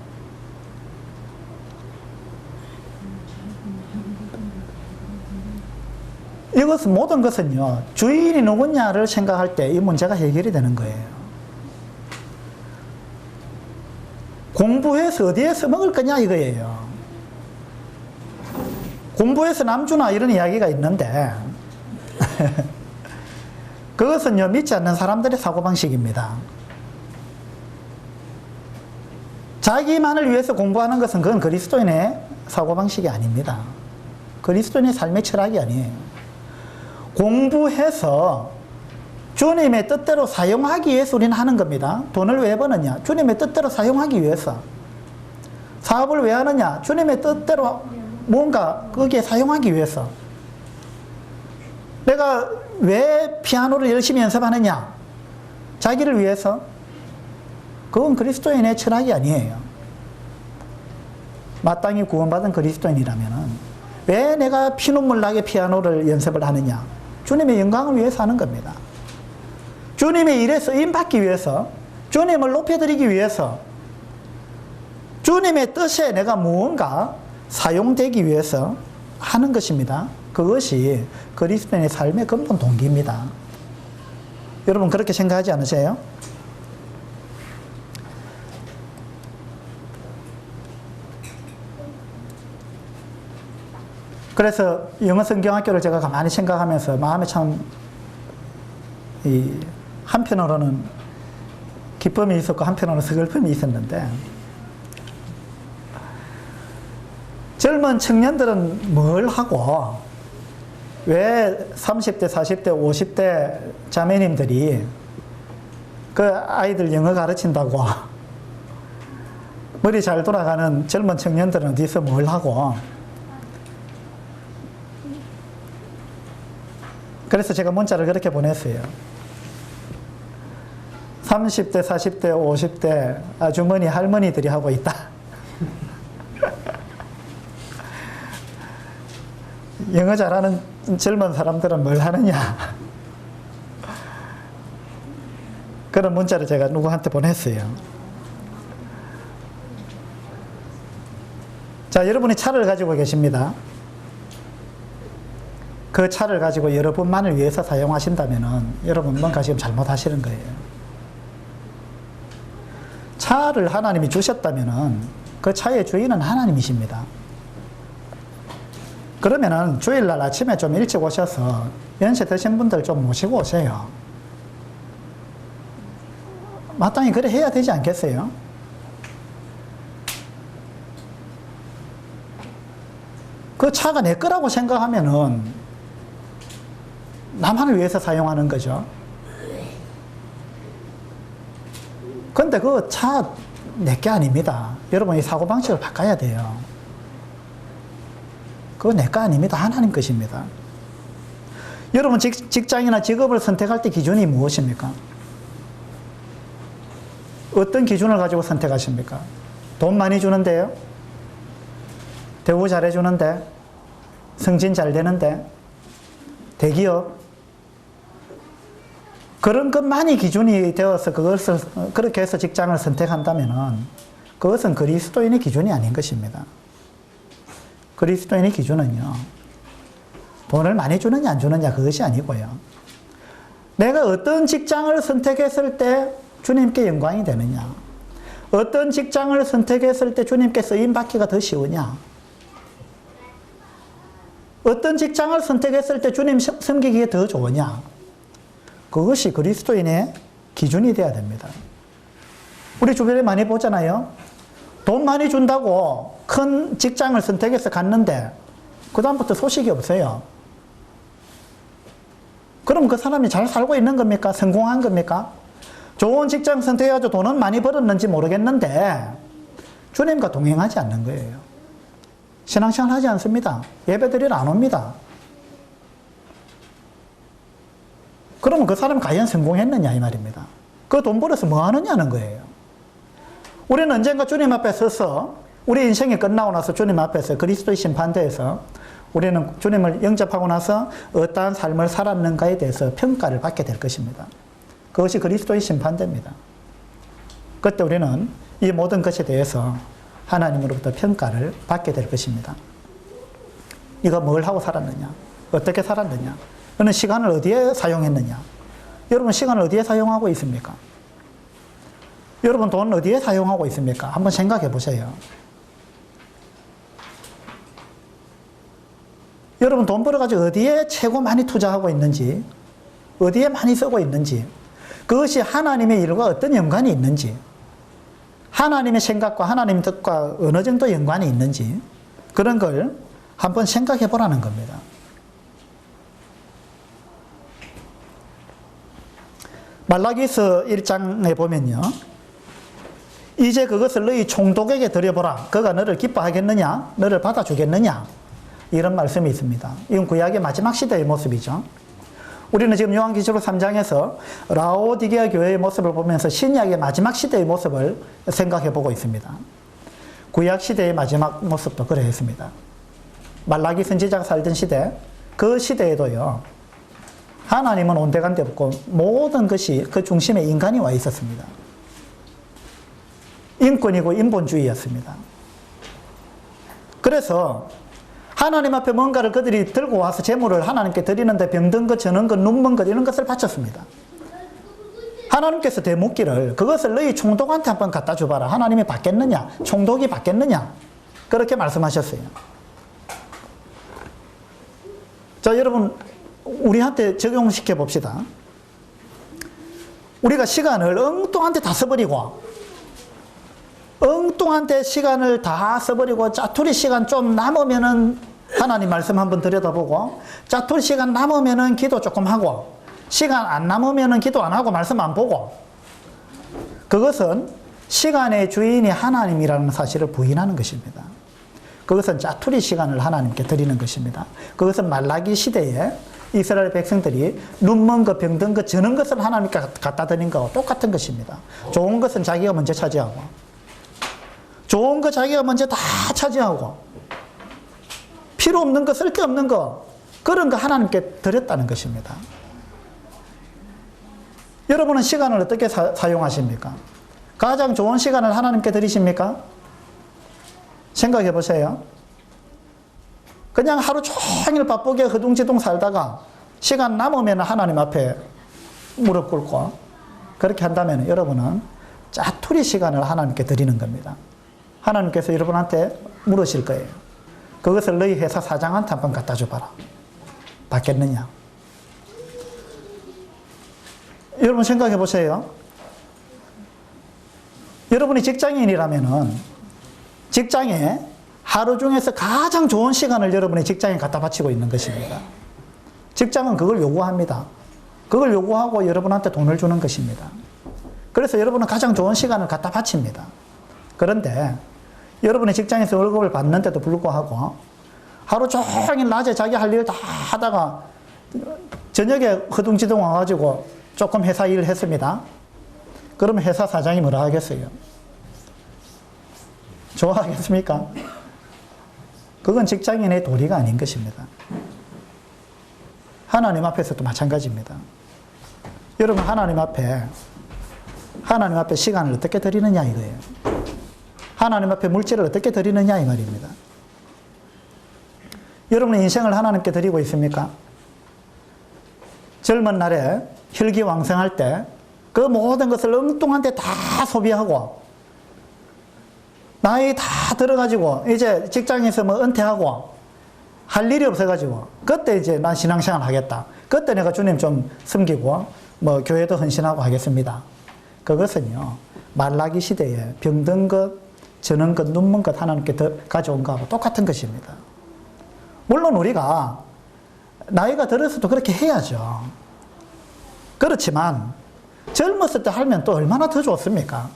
이것은, 모든 것은요, 주인이 누구냐를 생각할 때 이 문제가 해결이 되는 거예요. 공부해서 어디에 써먹을 거냐 이거예요. 공부해서 남주나 이런 이야기가 있는데 그것은요, 믿지 않는 사람들의 사고방식입니다. 자기만을 위해서 공부하는 것은 그건 그리스도인의 사고방식이 아닙니다. 그리스도인의 삶의 철학이 아니에요. 공부해서 주님의 뜻대로 사용하기 위해서 우리는 하는 겁니다. 돈을 왜 버느냐? 주님의 뜻대로 사용하기 위해서. 사업을 왜 하느냐? 주님의 뜻대로 뭔가 거기에 사용하기 위해서. 내가 왜 피아노를 열심히 연습하느냐? 자기를 위해서. 그건 그리스도인의 철학이 아니에요. 마땅히 구원받은 그리스도인이라면 왜 내가 피눈물 나게 피아노를 연습을 하느냐? 주님의 영광을 위해서 하는 겁니다. 주님의 일에 쓰임받기 위해서, 주님을 높여드리기 위해서, 주님의 뜻에 내가 무언가 사용되기 위해서 하는 것입니다. 그것이 그리스도인의 삶의 근본 동기입니다. 여러분 그렇게 생각하지 않으세요? 그래서 영어 성경학교를 제가 가만히 생각하면서 마음에 참 한편으로는 기쁨이 있었고 한편으로는 슬픔이 있었는데, 젊은 청년들은 뭘 하고 왜 30대, 40대, 50대 자매님들이 그 아이들 영어 가르친다고 머리 잘 돌아가는 젊은 청년들은 어디서 뭘 하고. 그래서 제가 문자를 그렇게 보냈어요. 30대, 40대, 50대 아주머니, 할머니들이 하고 있다. 영어 잘하는 젊은 사람들은 뭘 하느냐. 그런 문자를 제가 누구한테 보냈어요. 자, 여러분이 차를 가지고 계십니다. 그 차를 가지고 여러분만을 위해서 사용하신다면은 여러분 뭔가 지금 잘못하시는 거예요. 차를 하나님이 주셨다면은 그 차의 주인은 하나님이십니다. 그러면은 주일날 아침에 좀 일찍 오셔서 연세 드신 분들 좀 모시고 오세요. 마땅히 그래 해야 되지 않겠어요? 그 차가 내 거라고 생각하면은 나만을 위해서 사용하는 거죠. 근데 그 차 내게 아닙니다. 여러분 이 사고방식을 바꿔야 돼요. 그거 내 거 아닙니다. 하나님 것입니다. 여러분 직장이나 직업을 선택할 때 기준이 무엇입니까? 어떤 기준을 가지고 선택하십니까? 돈 많이 주는데요? 대우 잘해주는데? 승진 잘 되는데? 대기업? 그런 것만이 기준이 되어서 그것을 그렇게 해서 직장을 선택한다면은 그것은 그리스도인의 기준이 아닌 것입니다. 그리스도인의 기준은요, 돈을 많이 주느냐 안 주느냐 그것이 아니고요. 내가 어떤 직장을 선택했을 때 주님께 영광이 되느냐, 어떤 직장을 선택했을 때 주님께 쓰임받기가 더 쉬우냐, 어떤 직장을 선택했을 때 주님 섬기기에 더 좋으냐, 그것이 그리스도인의 기준이 되어야 됩니다. 우리 주변에 많이 보잖아요. 돈 많이 준다고 큰 직장을 선택해서 갔는데 그 다음부터 소식이 없어요. 그럼 그 사람이 잘 살고 있는 겁니까? 성공한 겁니까? 좋은 직장 선택해가지고 돈은 많이 벌었는지 모르겠는데 주님과 동행하지 않는 거예요. 신앙생활 하지 않습니다. 예배드리러 안 옵니다. 그러면 그 사람이 과연 성공했느냐 이 말입니다. 그 돈 벌어서 뭐 하느냐는 거예요. 우리는 언젠가 주님 앞에 서서 우리 인생이 끝나고 나서 주님 앞에서 그리스도의 심판대에서 우리는 주님을 영접하고 나서 어떠한 삶을 살았는가에 대해서 평가를 받게 될 것입니다. 그것이 그리스도의 심판대입니다. 그때 우리는 이 모든 것에 대해서 하나님으로부터 평가를 받게 될 것입니다. 네가 뭘 하고 살았느냐? 어떻게 살았느냐? 너는 시간을 어디에 사용했느냐? 여러분 시간을 어디에 사용하고 있습니까? 여러분 돈 어디에 사용하고 있습니까? 한번 생각해 보세요. 여러분 돈 벌어가지고 어디에 최고 많이 투자하고 있는지, 어디에 많이 쓰고 있는지, 그것이 하나님의 일과 어떤 연관이 있는지, 하나님의 생각과 하나님의 뜻과 어느 정도 연관이 있는지 그런 걸 한번 생각해 보라는 겁니다. 말라기서 1장에 보면요, 이제 그것을 너희 총독에게 드려보라. 그가 너를 기뻐하겠느냐? 너를 받아주겠느냐? 이런 말씀이 있습니다. 이건 구약의 마지막 시대의 모습이죠. 우리는 지금 요한계시록 3장에서 라오디게아 교회의 모습을 보면서 신약의 마지막 시대의 모습을 생각해 보고 있습니다. 구약 시대의 마지막 모습도 그러했습니다. 말라기 선지자가 살던 시대, 그 시대에도요, 하나님은 온데간데 없고 모든 것이 그 중심에 인간이 와 있었습니다. 인권이고 인본주의였습니다. 그래서 하나님 앞에 뭔가를 그들이 들고 와서 제물을 하나님께 드리는데 병든 것, 저는 것, 눈먼 것 이런 것을 바쳤습니다. 하나님께서 되묻기를 그것을 너희 총독한테 한번 갖다 줘봐라. 하나님이 받겠느냐? 총독이 받겠느냐? 그렇게 말씀하셨어요. 자, 여러분 우리한테 적용시켜 봅시다. 우리가 시간을 엉뚱한 데 다 써버리고 엉뚱한 데 시간을 다 써버리고 짜투리 시간 좀 남으면은 하나님 말씀 한번 들여다보고 짜투리 시간 남으면은 기도 조금 하고 시간 안 남으면은 기도 안 하고 말씀 안 보고, 그것은 시간의 주인이 하나님이라는 사실을 부인하는 것입니다. 그것은 짜투리 시간을 하나님께 드리는 것입니다. 그것은 말라기 시대에 이스라엘 백성들이 눈먼 것, 병든 것, 저는 것을 하나님께 갖다 드린 거와 똑같은 것입니다. 좋은 것은 자기가 먼저 차지하고 좋은 거 자기가 먼저 다 차지하고 필요 없는 거, 쓸데없는 거, 그런 거 하나님께 드렸다는 것입니다. 여러분은 시간을 어떻게 사용하십니까? 가장 좋은 시간을 하나님께 드리십니까? 생각해 보세요. 그냥 하루 종일 바쁘게 허둥지둥 살다가 시간 남으면 하나님 앞에 무릎 꿇고 그렇게 한다면 여러분은 짜투리 시간을 하나님께 드리는 겁니다. 하나님께서 여러분한테 물으실 거예요. 그것을 너희 회사 사장한테 한번 갖다 줘봐라. 받겠느냐? 여러분 생각해 보세요. 여러분이 직장인이라면은 직장에 하루 중에서 가장 좋은 시간을 여러분의 직장에 갖다 바치고 있는 것입니다. 직장은 그걸 요구합니다. 그걸 요구하고 여러분한테 돈을 주는 것입니다. 그래서 여러분은 가장 좋은 시간을 갖다 바칩니다. 그런데 여러분의 직장에서 월급을 받는데도 불구하고 하루 종일 낮에 자기 할 일 다 하다가 저녁에 허둥지둥 와가지고 조금 회사 일을 했습니다. 그러면 회사 사장이 뭐라 하겠어요? 좋아하겠습니까? 그건 직장인의 도리가 아닌 것입니다. 하나님 앞에서도 마찬가지입니다. 여러분 하나님 앞에 시간을 어떻게 드리느냐 이거예요. 하나님 앞에 물질을 어떻게 드리느냐 이 말입니다. 여러분의 인생을 하나님께 드리고 있습니까? 젊은 날에 혈기왕성할 때 그 모든 것을 엉뚱한 데 다 소비하고 나이 다 들어가지고 이제 직장에서 뭐 은퇴하고 할 일이 없어가지고 그때 이제 난 신앙생활 하겠다. 그때 내가 주님 좀 섬기고 뭐 교회도 헌신하고 하겠습니다. 그것은요 말라기 시대에 병든 것, 저는 것, 눈먼 것 하나님께 가져온 것하고 똑같은 것입니다. 물론 우리가 나이가 들어서도 그렇게 해야죠. 그렇지만 젊었을 때 하면 또 얼마나 더 좋습니까?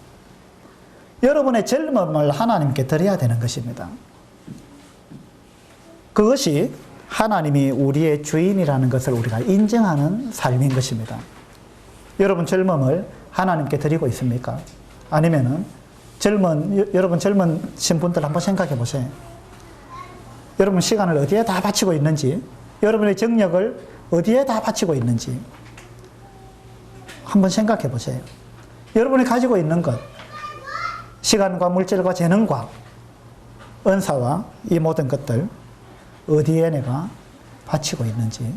여러분의 젊음을 하나님께 드려야 되는 것입니다. 그것이 하나님이 우리의 주인이라는 것을 우리가 인정하는 삶인 것입니다. 여러분 젊음을 하나님께 드리고 있습니까? 아니면은 여러분 젊으신 분들 한번 생각해 보세요. 여러분 시간을 어디에 다 바치고 있는지, 여러분의 정력을 어디에 다 바치고 있는지 한번 생각해 보세요. 여러분이 가지고 있는 것, 시간과 물질과 재능과 은사와 이 모든 것들 어디에 내가 바치고 있는지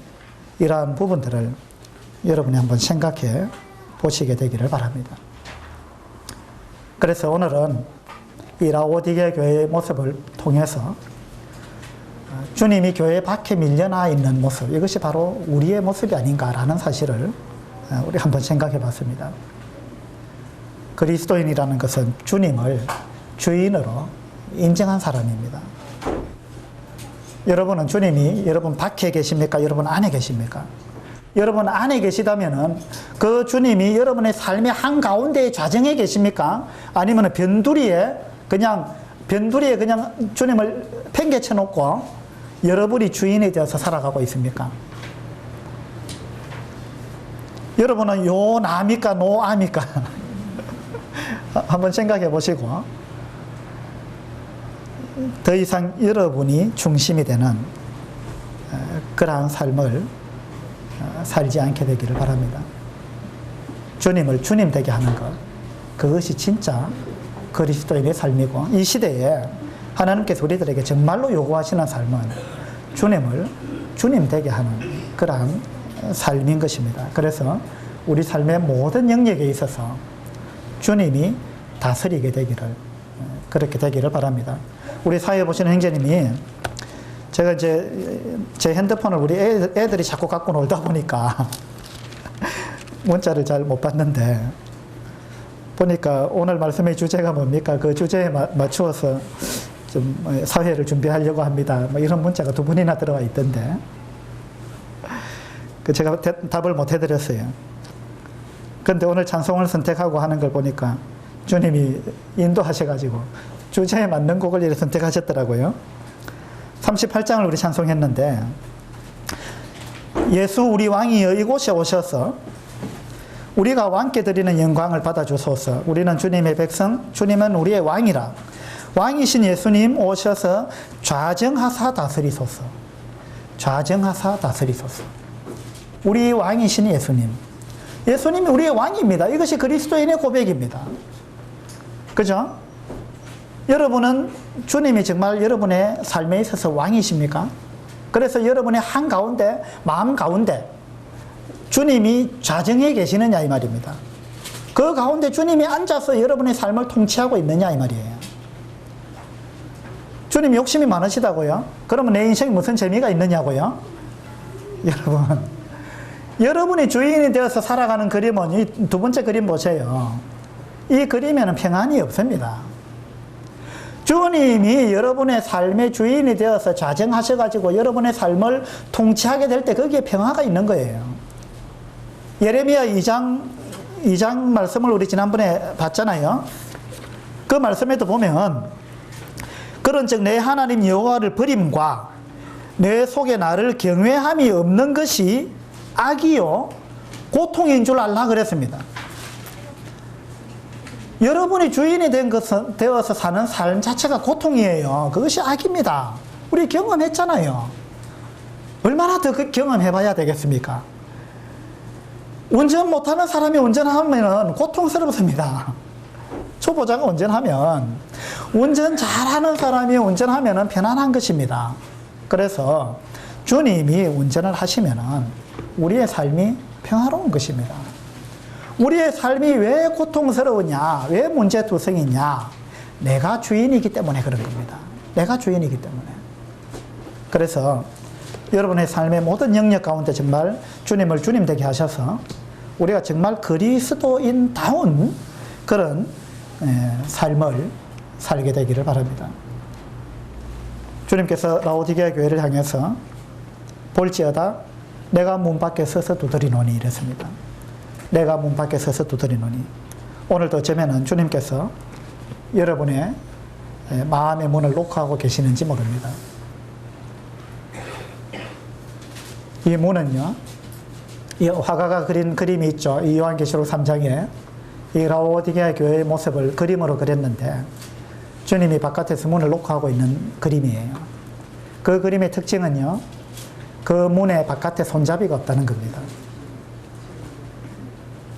이러한 부분들을 여러분이 한번 생각해 보시게 되기를 바랍니다. 그래서 오늘은 이 라오디게 교회의 모습을 통해서 주님이 교회 밖에 밀려나 있는 모습, 이것이 바로 우리의 모습이 아닌가라는 사실을 우리 한번 생각해 봤습니다. 그리스도인이라는 것은 주님을 주인으로 인정한 사람입니다. 여러분은 주님이 여러분 밖에 계십니까? 여러분 안에 계십니까? 여러분 안에 계시다면은 그 주님이 여러분의 삶의 한가운데의 좌정에 계십니까? 아니면 변두리에 그냥 주님을 팽개쳐 놓고 여러분이 주인이 되어서 살아가고 있습니까? 여러분은 요나입니까? 노아입니까? 한번 생각해 보시고 더 이상 여러분이 중심이 되는 그러한 삶을 살지 않게 되기를 바랍니다. 주님을 주님 되게 하는 것, 그것이 진짜 그리스도인의 삶이고 이 시대에 하나님께서 우리들에게 정말로 요구하시는 삶은 주님을 주님 되게 하는 그러한 삶인 것입니다. 그래서 우리 삶의 모든 영역에 있어서 주님이 다스리게 되기를, 그렇게 되기를 바랍니다. 우리 사회에 보시는 형제님이 제가 이제 제 핸드폰을 우리 애들이 자꾸 갖고 놀다 보니까 문자를 잘 못 받는데 보니까 오늘 말씀의 주제가 뭡니까? 그 주제에 맞추어서 좀 사회를 준비하려고 합니다. 뭐 이런 문자가 2번이나 들어와 있던데 제가 답을 못 해드렸어요. 그런데 오늘 찬송을 선택하고 하는 걸 보니까 주님이 인도하셔가지고 주제에 맞는 곡을 이렇게 선택하셨더라고요. 38장을 우리 찬송했는데 예수 우리 왕이여 이곳에 오셔서 우리가 왕께 드리는 영광을 받아주소서. 우리는 주님의 백성, 주님은 우리의 왕이라. 왕이신 예수님 오셔서 좌정하사 다스리소서. 좌정하사 다스리소서. 우리 왕이신 예수님. 예수님이 우리의 왕입니다. 이것이 그리스도인의 고백입니다. 그죠? 여러분은 주님이 정말 여러분의 삶에 있어서 왕이십니까? 그래서 여러분의 한가운데, 마음 가운데 주님이 좌정해 계시느냐 이 말입니다. 그 가운데 주님이 앉아서 여러분의 삶을 통치하고 있느냐 이 말이에요. 주님 욕심이 많으시다고요? 그러면 내 인생에 무슨 재미가 있느냐고요? 여러분, 여러분이 주인이 되어서 살아가는 그림은 이 두 번째 그림 보세요. 이 그림에는 평안이 없습니다. 주님이 여러분의 삶의 주인이 되어서 좌정하셔가지고 여러분의 삶을 통치하게 될 때 거기에 평화가 있는 거예요. 예레미야 2장 말씀을 우리 지난번에 봤잖아요. 그 말씀에도 보면 그런즉 내 하나님 여호와를 버림과 내 속에 나를 경외함이 없는 것이 악이요 고통인 줄 알라 그랬습니다. 여러분이 주인이 되어서 사는 삶 자체가 고통이에요. 그것이 악입니다. 우리 경험했잖아요. 얼마나 더 경험해봐야 되겠습니까? 운전 못하는 사람이 운전하면 고통스럽습니다. 초보자가 운전하면, 운전 잘하는 사람이 운전하면 편안한 것입니다. 그래서 주님이 운전을 하시면 우리의 삶이 평화로운 것입니다. 우리의 삶이 왜 고통스러우냐, 왜 문제투성이냐, 내가 주인이기 때문에 그런 겁니다. 내가 주인이기 때문에. 그래서 여러분의 삶의 모든 영역 가운데 정말 주님을 주님 되게 하셔서 우리가 정말 그리스도인다운 그런 삶을 살게 되기를 바랍니다. 주님께서 라오디게아 교회를 향해서 볼지어다 내가 문 밖에 서서 두드리노니 이랬습니다. 내가 문 밖에 서서 두드리노니. 오늘도 어쩌면은 주님께서 여러분의 마음의 문을 녹화하고 계시는지 모릅니다. 이 문은요, 이 화가가 그린 그림이 있죠. 이 요한계시록 3장에 이 라오디게아 교회의 모습을 그림으로 그렸는데 주님이 바깥에서 문을 녹화하고 있는 그림이에요. 그 그림의 특징은요, 그 문의 바깥에 손잡이가 없다는 겁니다.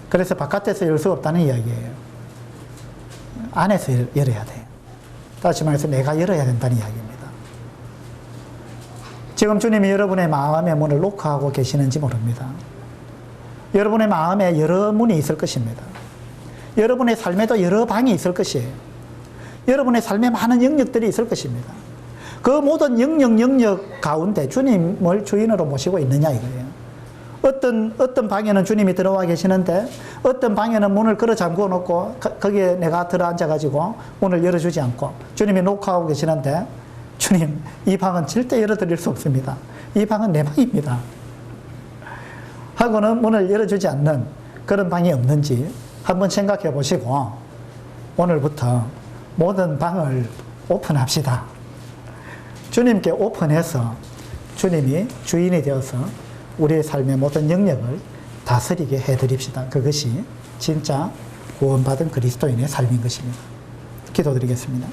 그래서 바깥에서 열 수 없다는 이야기예요. 안에서 열어야 돼요. 다시 말해서 내가 열어야 된다는 이야기입니다. 지금 주님이 여러분의 마음의 문을 녹화하고 계시는지 모릅니다. 여러분의 마음에 여러 문이 있을 것입니다. 여러분의 삶에도 여러 방이 있을 것이에요. 여러분의 삶에 많은 영역들이 있을 것입니다. 그 모든 영역 가운데 주님을 주인으로 모시고 있느냐 이거예요. 어떤 방에는 주님이 들어와 계시는데 어떤 방에는 문을 걸어 잠궈 놓고 거기에 내가 들어 앉아가지고 문을 열어주지 않고 주님이 녹화하고 계시는데 주님 이 방은 절대 열어드릴 수 없습니다. 이 방은 내 방입니다. 하고는 문을 열어주지 않는 그런 방이 없는지 한번 생각해 보시고 오늘부터 모든 방을 오픈합시다. 주님께 오픈해서 주님이 주인이 되어서 우리의 삶의 모든 영역을 다스리게 해드립시다. 그것이 진짜 구원받은 그리스도인의 삶인 것입니다. 기도드리겠습니다.